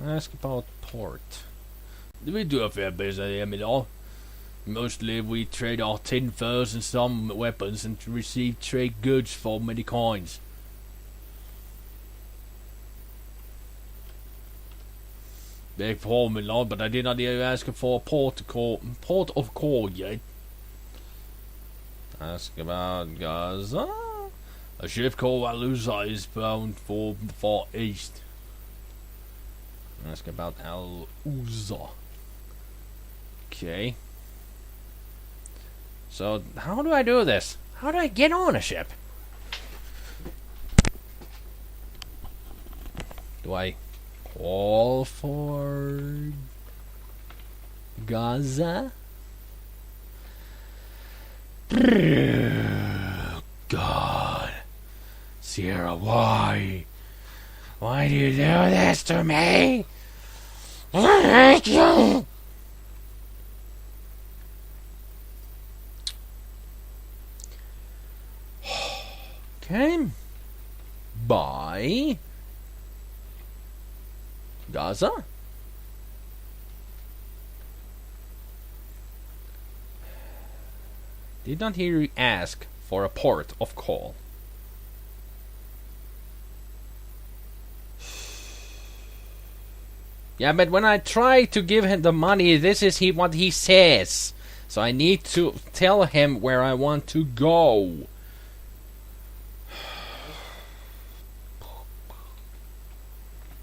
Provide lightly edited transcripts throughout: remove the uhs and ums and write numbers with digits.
Ask about port. We do a fair business here, my lord. Mostly we trade our tin furs and some weapons and receive trade goods for many coins. Beg pardon, my lord, but I did not hear you asking for a port of call yet. Ask about Gaza. A ship called Alusa is bound for far east. Ask about Al-Uza. Okay. So, how do I do this? How do I get on a ship? Do I call for Gaza? God. Sierra, why? Why do you do this to me? Okay. Bye. Gaza? Did not hear you ask for a port of call. Yeah, but when I try to give him the money, this is what he says. So I need to tell him where I want to go.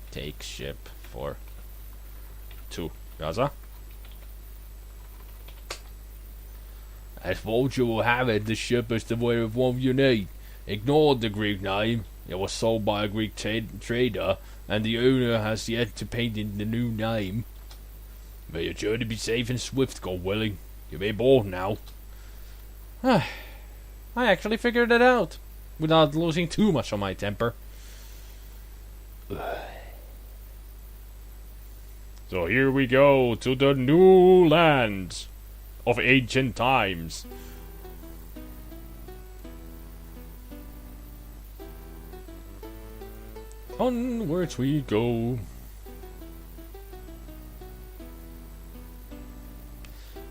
Take ship for 2. Gaza? As fortune will have it, the ship is the one you need. Ignore the Greek name. It was sold by a Greek trader, and the owner has yet to paint in the new name. May your journey be safe and swift, God willing. You may board now. I actually figured it out, without losing too much on my temper. So here we go to the new lands of ancient times. Onwards we go.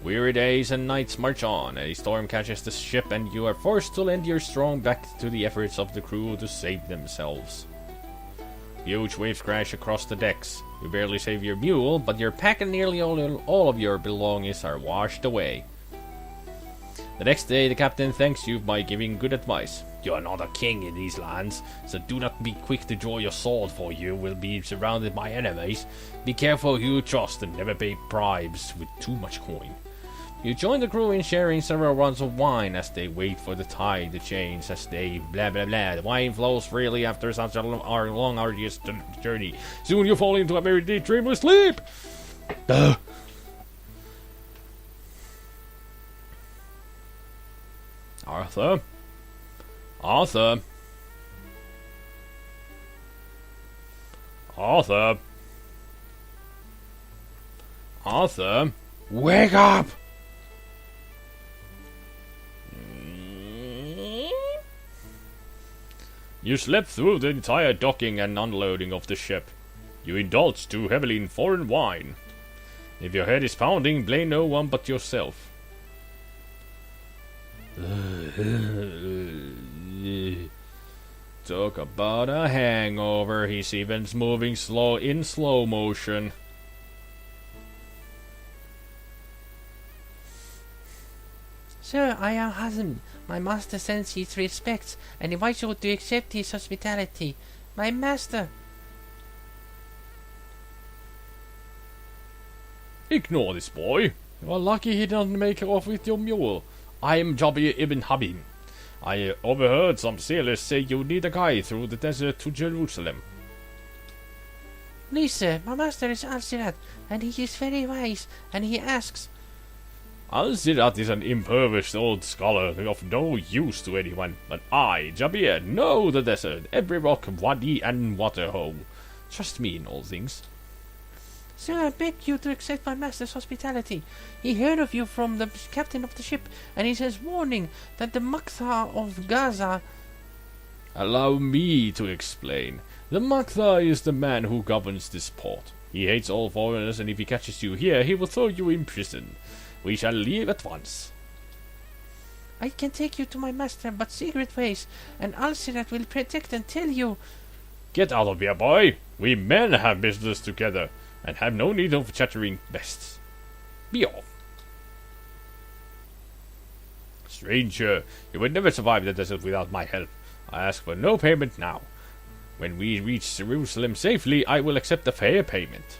Weary days and nights march on. A storm catches the ship and you are forced to lend your strong back to the efforts of the crew to save themselves. Huge waves crash across the decks. You barely save your mule, but your pack and nearly all of your belongings are washed away. The next day, the captain thanks you by giving good advice. You are not a king in these lands, so do not be quick to draw your sword, for you will be surrounded by enemies. Be careful who you trust and never pay bribes with too much coin. You join the crew in sharing several runs of wine as they wait for the tide to change as they blah blah blah. The wine flows freely after such a long arduous journey. Soon you fall into a very deep dreamless sleep. Arthur? Arthur? Arthur? Arthur? Wake up! You slept through the entire docking and unloading of the ship. You indulged too heavily in foreign wine. If your head is pounding, blame no one but yourself. Talk about a hangover. He's even moving in slow motion. Sir, I am Hazm. My master sends his respects and invites you to accept his hospitality. My master. Ignore this boy. You are lucky he doesn't make off with your mule. I am Jabir ibn Habib. I overheard some sailors say you need a guide through the desert to Jerusalem. Please, sir, my master is Al-Sirat, and he is very wise, and he asks... Al-Sirat is an impoverished old scholar of no use to anyone, but I, Jabir, know the desert, every rock, wadi, and waterhole. Trust me in all things. Sir, I beg you to accept my master's hospitality. He heard of you from the captain of the ship, and he says warning that the Maktha of Gaza... Allow me to explain. The Maktha is the man who governs this port. He hates all foreigners, and if he catches you here, he will throw you in prison. We shall leave at once. I can take you to my master, but secret ways, and Alcirat will protect and tell you. Get out of here, boy! We men have business together, and have no need of chattering beasts. Be off. Stranger, you would never survive the desert without my help. I ask for no payment now. When we reach Jerusalem safely, I will accept a fair payment.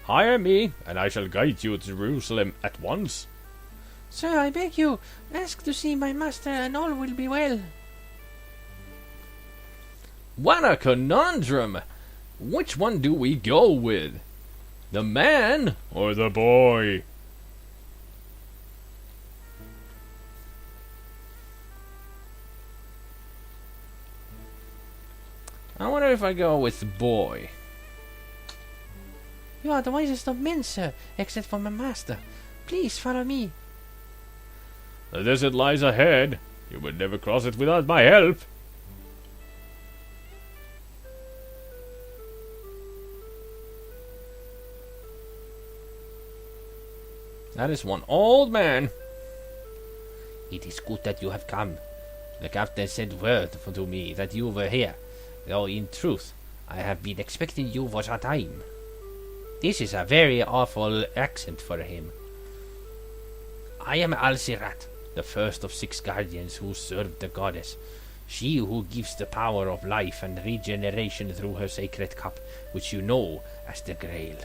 Hire me, and I shall guide you to Jerusalem at once. Sir, I beg you, ask to see my master, and all will be well. What a conundrum! Which one do we go with? The man or the boy? I wonder if I go with the boy. You are the wisest of men, sir, except for my master. Please follow me. The desert lies ahead. You would never cross it without my help. That is one old man. It is good that you have come. The captain sent word to me that you were here, though in truth I have been expecting you for some time. This is a very awful accent for him. I am Alcirat, the first of 6 guardians who served the goddess, she who gives the power of life and regeneration through her sacred cup, which you know as the Grail.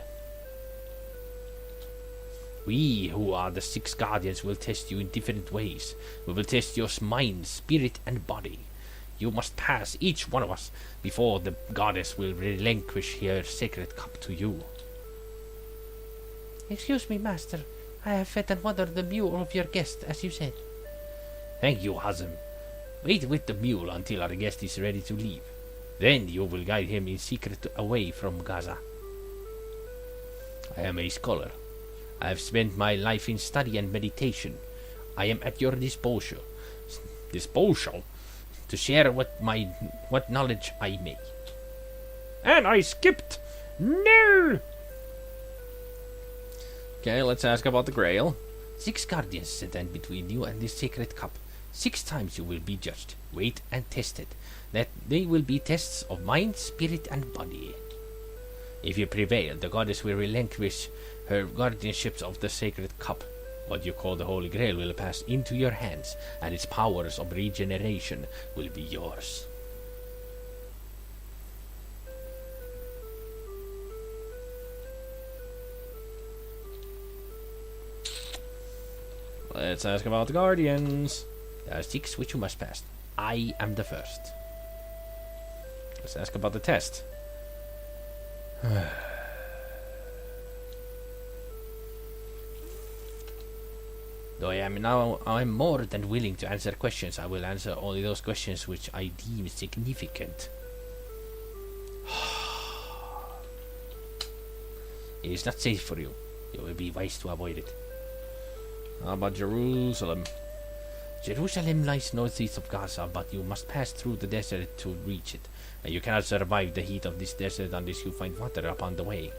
We, who are the 6 guardians, will test you in different ways. We will test your mind, spirit, and body. You must pass, each one of us, before the goddess will relinquish her sacred cup to you. Excuse me, master. I have fed and watered the mule of your guest, as you said. Thank you, Hazem. Wait with the mule until our guest is ready to leave. Then you will guide him in secret away from Gaza. I am a scholar. I have spent my life in study and meditation. I am at your disposal to share what knowledge I may. And I skipped. No. Okay, let's ask about the Grail. 6 guardians stand between you and this sacred cup. 6 times you will be judged, weighed, and tested. That they will be tests of mind, spirit, and body. If you prevail, the goddess will relinquish her guardianships of the sacred cup. What you call the Holy Grail will pass into your hands, and its powers of regeneration will be yours. Let's ask about the Guardians. There are 6 which you must pass. I am the first. Let's ask about the test. Though I am more than willing to answer questions, I will answer only those questions which I deem significant. It is not safe for you. You will be wise to avoid it. How about Jerusalem? Jerusalem lies northeast of Gaza, but you must pass through the desert to reach it, and you cannot survive the heat of this desert unless you find water upon the way.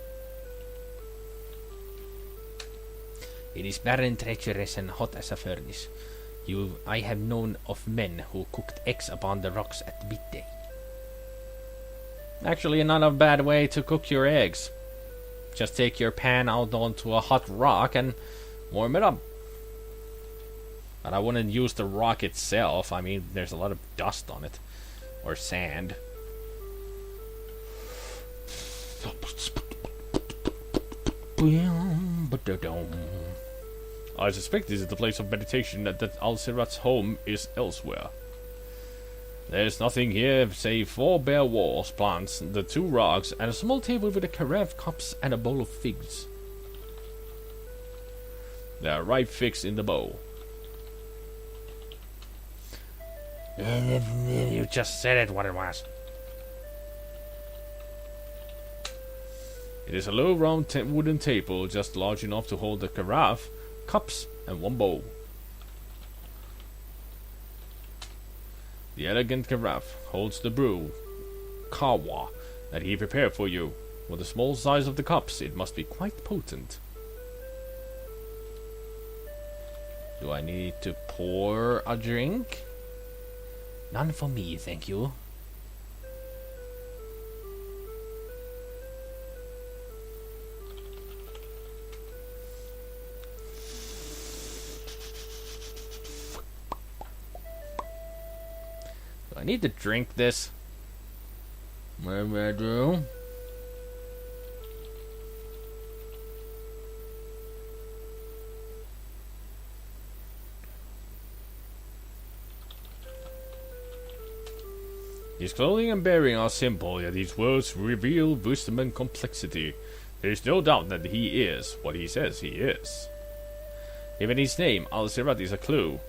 It is barren, treacherous, and hot as a furnace. I have known of men who cooked eggs upon the rocks at midday. Actually, not a bad way to cook your eggs. Just take your pan out onto a hot rock and warm it up. But I wouldn't use the rock itself. I mean, there's a lot of dust on it. Or sand. I suspect this is the place of meditation, that Alcirat's home is elsewhere. There's nothing here save 4 bare walls, plants, the 2 rocks, and a small table with a carafe, cups, and a bowl of figs. They are ripe figs in the bowl. You just said it what it was. It is a low round wooden table, just large enough to hold the carafe, cups, and 1 bowl. The elegant carafe holds the brew, kawa, that he prepared for you. For the small size of the cups, it must be quite potent. Do I need to pour a drink? None for me, thank you. Do I need to drink this? Maybe I do. His clothing and bearing are simple, yet his words reveal wisdom and complexity. There is no doubt that he is what he says he is. Even his name, Al-Sirat, is a clue.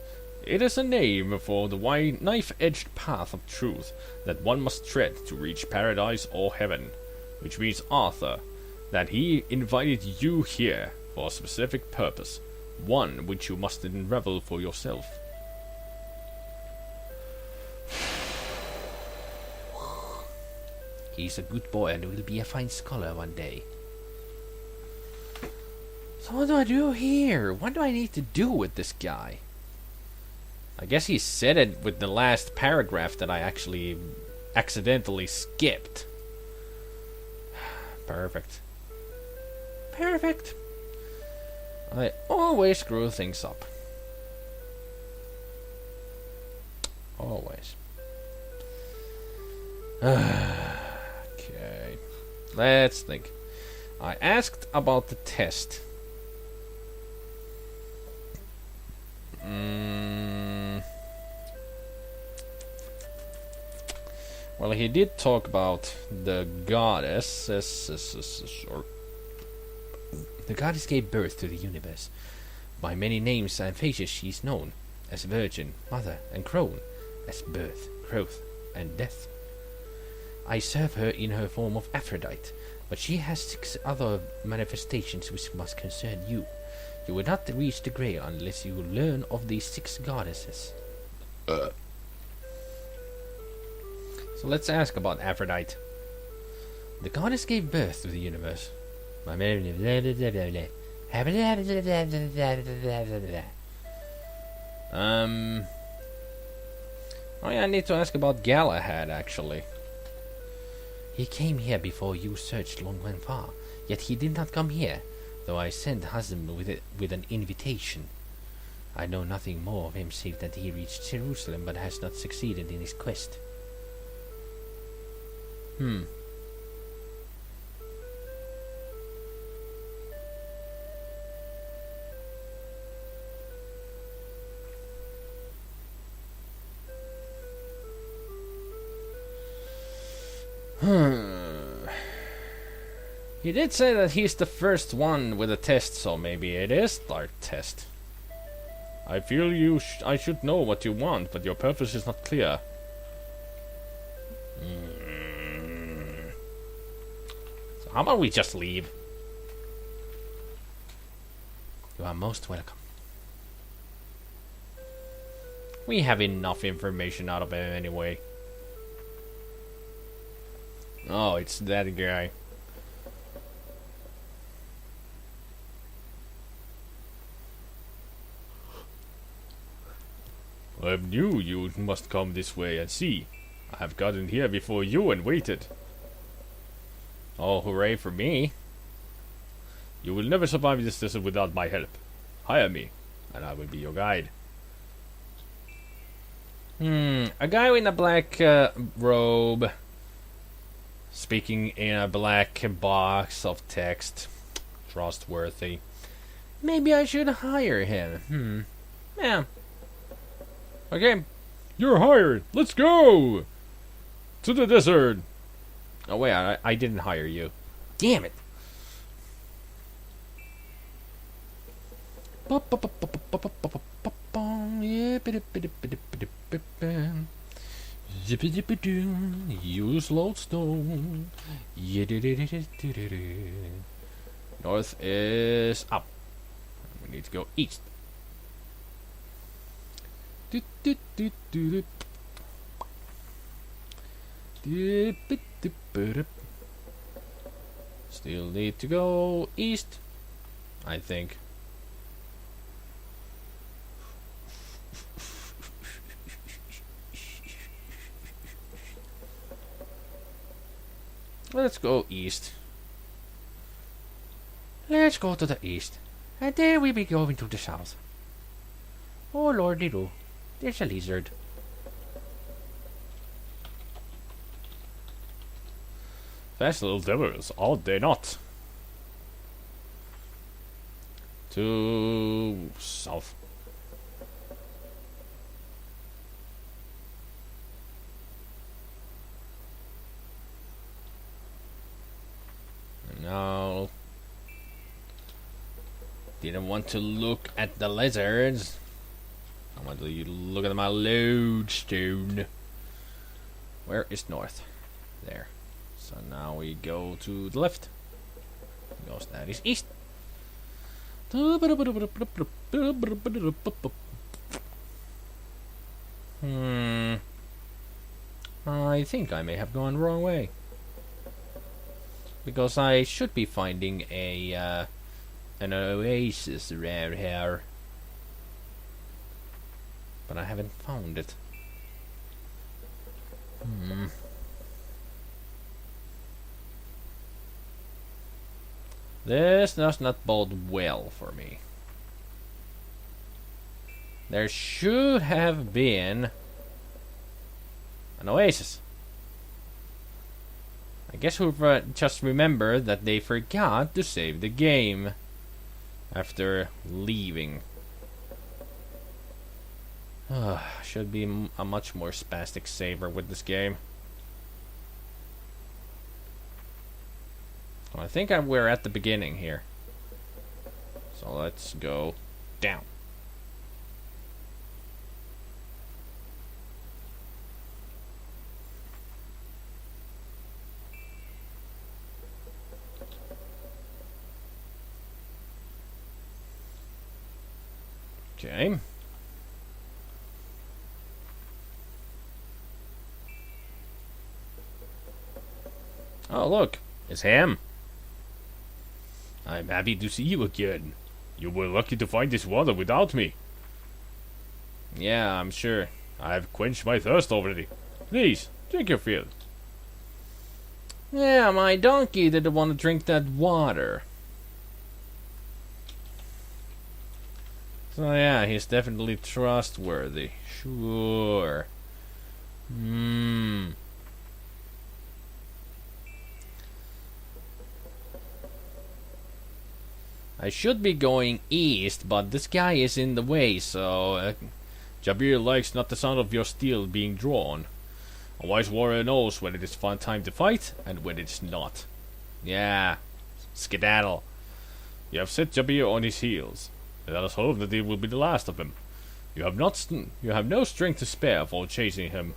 It is a name for the wide, knife-edged path of truth that one must tread to reach paradise or heaven. Which means, Arthur, that he invited you here for a specific purpose, one which you must unravel for yourself. He's a good boy and will be a fine scholar one day. So what do I do here? What do I need to do with this guy? I guess he said it with the last paragraph that I actually accidentally skipped. Perfect. Perfect. I always screw things up. Always. Okay. Let's think. I asked about the test. Well, he did talk about the goddess. The goddess gave birth to the universe. By many names and faces she is known, as Virgin, Mother, and Crone, as birth, growth, and death. I serve her in her form of Aphrodite, but she has 6 other manifestations which must concern you. You will not reach the Grail unless you learn of these 6 goddesses. So let's ask about Aphrodite. The goddess gave birth to the universe. Oh yeah, I need to ask about Galahad, actually. He came here before you searched long and far, yet he did not come here, though I sent Hazm with an invitation. I know nothing more of him save that he reached Jerusalem but has not succeeded in his quest. He did say that he's the first one with a test, so maybe it is our test. I feel I should know what you want, but your purpose is not clear. So how about we just leave? You are most welcome. We have enough information out of him anyway. Oh, it's that guy. I knew you must come this way and see. I have gotten here before you and waited. Oh, hooray for me. You will never survive this desert without my help. Hire me, and I will be your guide. A guy in a black robe, speaking in a black box of text. Trustworthy. Maybe I should hire him. Yeah. Okay. You're hired. Let's go! To the desert! Oh wait, I didn't hire you. Damn it! Use lodestone. North is up. We need to go east. Still need to go east, I think. Let's go east. Let's go to the east. And then we'll be going to the south. Oh lordy-do. There's a lizard. Fast little devils, are they not? To south. And now, didn't want to look at the lizards. I want to look at my lodestone. Where is north? There. So now we go to the left. Because that is east. I think I may have gone the wrong way. Because I should be finding a an oasis around here. But I haven't found it. This does not bode well for me. There should have been an oasis. I guess we've just remembered that they forgot to save the game after leaving. Should be a much more spastic saver with this game. Well, I think we're at the beginning here. So let's go down. Okay. Oh, look. It's him. I'm happy to see you again. You were lucky to find this water without me. Yeah, I'm sure. I've quenched my thirst already. Please, drink your fill. Yeah, my donkey didn't want to drink that water. So yeah, he's definitely trustworthy. Sure. I should be going east, but this guy is in the way, so Jabir likes not the sound of your steel being drawn. A wise warrior knows when it is fun time to fight and when it's not. Yeah, skedaddle. You have set Jabir on his heels, and let us hope that it will be the last of him. You have no strength to spare for chasing him.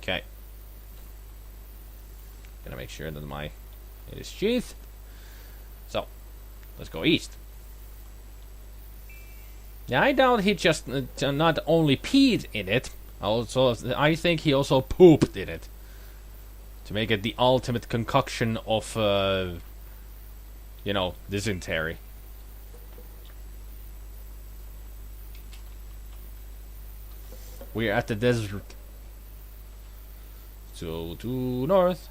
Okay. Gonna make sure that it is sheathed. So, let's go east. Yeah, I doubt he just not only peed in it, also I think he also pooped in it. To make it the ultimate concoction of, dysentery. We're at the desert. So, to north.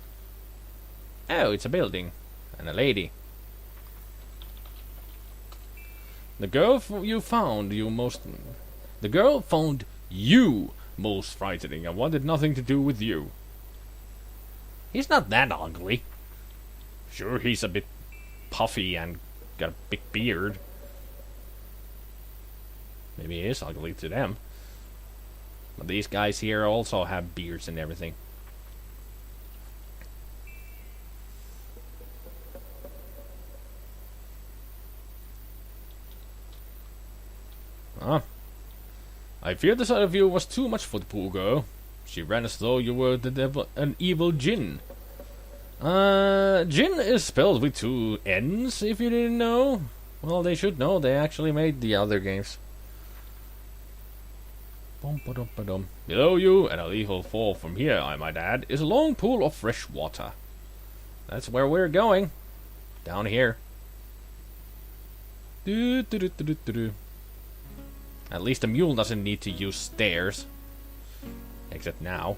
Oh, it's a building. And a lady. The girl found you most frightening and wanted nothing to do with you. He's not that ugly. Sure, he's a bit puffy and got a big beard. Maybe he is ugly to them. But these guys here also have beards and everything. I fear the sight of you was too much for the poor girl. She ran as though you were the devil, an evil djinn. Djinn is spelled with 2 N's, if you didn't know. Well, they should know. They actually made the other games. Below you, and a little fall from here, I might add, is a long pool of fresh water. That's where we're going. Down here. Do, do, do, do, do, do, do. At least the mule doesn't need to use stairs. Except now.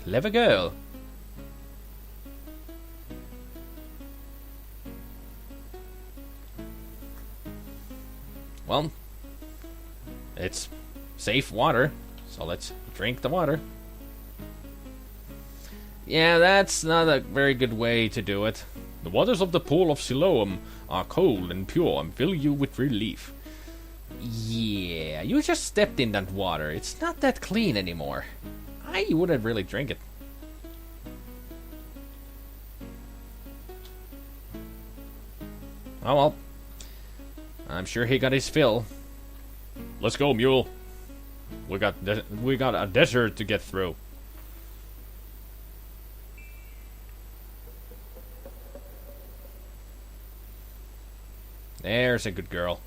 Clever girl. Well, it's safe water, so let's drink the water. Yeah, that's not a very good way to do it. The waters of the pool of Siloam are cold and pure and fill you with relief. Yeah, you just stepped in that water. It's not that clean anymore. I wouldn't really drink it. Oh well. I'm sure he got his fill. Let's go, mule. We got a desert to get through. There's a good girl.